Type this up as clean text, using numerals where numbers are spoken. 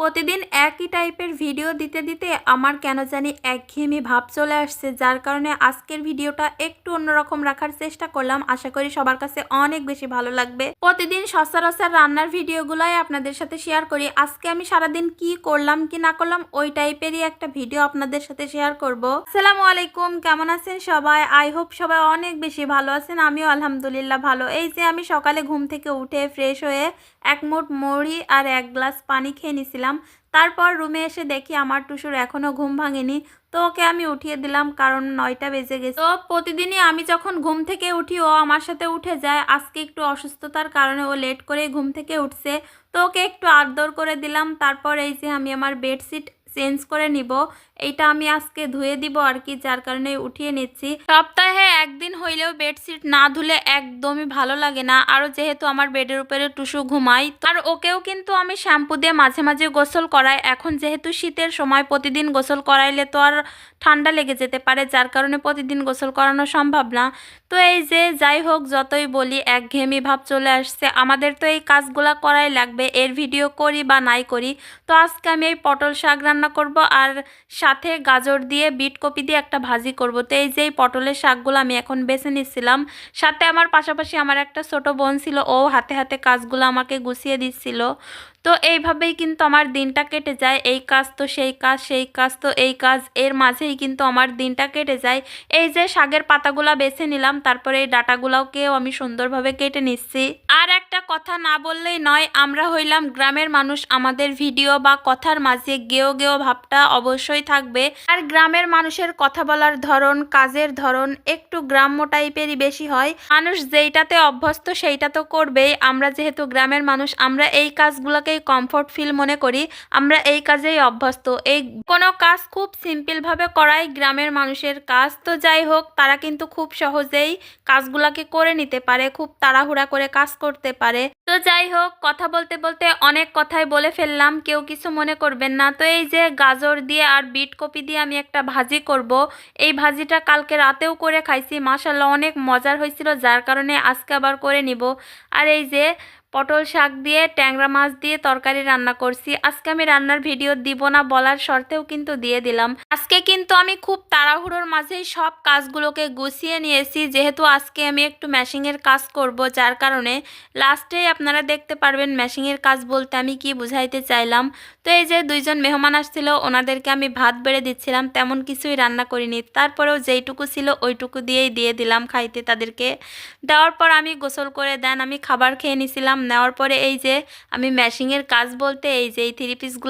প্রতিদিন একই টাইপের ভিডিও দিতে দিতে আমার কেন জানি একঘেয়েমি ভাব চলে আসছে, যার কারণে আজকের ভিডিওটা একটু অন্যরকম রাখার চেষ্টা করলাম। আশা করি সবার কাছে অনেক বেশি ভালো লাগবে। প্রতিদিন সচরাচর রান্নার ভিডিওগুলাই আপনাদের সাথে শেয়ার করি। আজকে আমি সারাদিন কি করলাম কি না করলাম ওই টাইপেরই একটা ভিডিও আপনাদের সাথে শেয়ার করব। আসসালামু আলাইকুম, কেমন আছেন সবাই? আই হোপ সবাই অনেক বেশি ভালো আছেন। আমিও আলহামদুলিল্লাহ ভালো। এই যে আমি সকালে ঘুম থেকে উঠে ফ্রেশ হয়ে এক মুঠ মুড়ি আর এক গ্লাস পানি খেয়ে নিছিলাম। তারপর রুমে এসে দেখি আমার টুসুর এখনও ঘুম ভাঙেনি, তো ওকে আমি উঠিয়ে দিলাম, কারণ 9টা বেজে গেছে। তো প্রতিদিনই আমি যখন ঘুম থেকে উঠি ও আমার সাথে উঠে যায়। আজকে একটু অসুস্থতার কারণে ও লেট করে ঘুম থেকে উঠছে, তো ওকে একটু আদর করে দিলাম। তারপর এই যে আমি আমার বেডশিট চেঞ্জ করে নিব, এইটা আমি আজকে ধুয়ে দিব আর কি, যার কারণে উঠিয়ে নিচ্ছি। সপ্তাহে একদিন হইলেও বেডশিট না ধুলে একদমই ভালো লাগে না। আরও যেহেতু আমার বেডের উপরে টুসু ঘুমাই, আর ওকেও কিন্তু আমি শ্যাম্পু দিয়ে মাঝে মাঝে গোসল করাই। এখন যেহেতু শীতের সময় প্রতিদিন গোসল করাইলে তো আর ঠান্ডা লেগে যেতে পারে, যার কারণে প্রতিদিন গোসল করানো সম্ভব না। তো এই যে যাই হোক, যতই বলি একঘেয়েমি ভাব চলে আসছে। আমাদের তো এই কাজগুলা করাই লাগবে, এর ভিডিও করি বা নাই করি। তো আজকে আমি এই পটল শাক রান্না করব, আর সাথে গাজর দিয়ে বিট কপি দিয়ে একটা ভাজি করব। তো এই যে এই পটলের শাকগুলো আমি এখন বেছে নিচ্ছিলাম। সাথে আমার পাশাপাশি আমার একটা ছোট বোন ছিল, ও হাতে হাতে কাজগুলো আমাকে গুছিয়ে দিচ্ছিল। তো এইভাবেই কিন্তু আমার দিনটা কেটে যায়। এই কাজ তো সেই কাজ, সেই কাজ তো এই কাজ, এর মাঝেই কিন্তু আমার দিনটা কেটে যায়। এই যে শাকের পাতাগুলা বেছে নিলাম, তারপরে এই ডাঁটাগুলোকেও আমি সুন্দরভাবে কেটে নিচ্ছি। আর একটা কথা না বললেই নয়, আমরা হইলাম গ্রামের মানুষ, আমাদের ভিডিও বা কথার মাঝে গেও গেও ভাবটা অবশ্যই থাকবে। আর গ্রামের মানুষের কথা বলার ধরন, কাজের ধরন একটু গ্রাম্য টাইপেরই বেশি হয়। মানুষ যেইটাতে অভ্যস্ত সেইটা তো করবেই। আমরা যেহেতু গ্রামের মানুষ, আমরা এই কাজগুলোকেই কমফোর্ট ফিল মনে করি, আমরা এই কাজেই অভ্যস্ত। এই কোনো কাজ খুব সিম্পলভাবে করাই গ্রামের মানুষের কাজ। তো যাই হোক, তারা কিন্তু খুব সহজেই কাজগুলোকে করে নিতে পারে, খুব তাড়াহুড়া করে কাজ করতে পারে। তো যাই হোক, কথা বলতে বলতে অনেক কথাই বলে ফেললাম, কেউ কিছু মনে করবেন না। তো এই যে গাজর দিয়ে আর বিট কপি দিয়ে আমি একটা ভাজি করব। এই ভাজিটা কালকে রাতেও করে খাইছি, মাশাআল্লাহ অনেক মজার হয়েছিল, যার কারণে আজকে আবার করে নিব। আর এই যে পটল শাক দিয়ে ট্যাংরা মাছ দিয়ে তরকারি রান্না করছি। আজকে আমি রান্নার ভিডিও দিব না বলার শর্তেও কিন্তু দিয়ে দিলাম। আজকে কিন্তু আমি খুব তাড়াহুড়োর মাঝেই সব কাজগুলোকে গুছিয়ে নিয়েছি, যেহেতু আজকে আমি একটু ম্যাশিংয়ের কাজ করব, যার কারণে লাস্টেই আপনারা দেখতে পারবেন ম্যাশিংয়ের কাজ বলতে আমি কি বুঝাইতে চাইলাম। তো এই যে দুইজন মেহমান আসছিল, ওনাদেরকে আমি ভাত বেড়ে দিচ্ছিলাম, তেমন কিছুই রান্না করিনি। তারপরেও যেইটুকু ছিল ওইটুকু দিয়েই দিয়ে দিলাম খাইতে তাদেরকে। দেওয়ার পর আমি গোসল করে দেন আমি খাবার খেয়ে নিছিলাম। নেওয়ার পরে এই যে আমি ম্যাশিংয়ের কাজ বলতে এই যে এই 3 পিসগুলো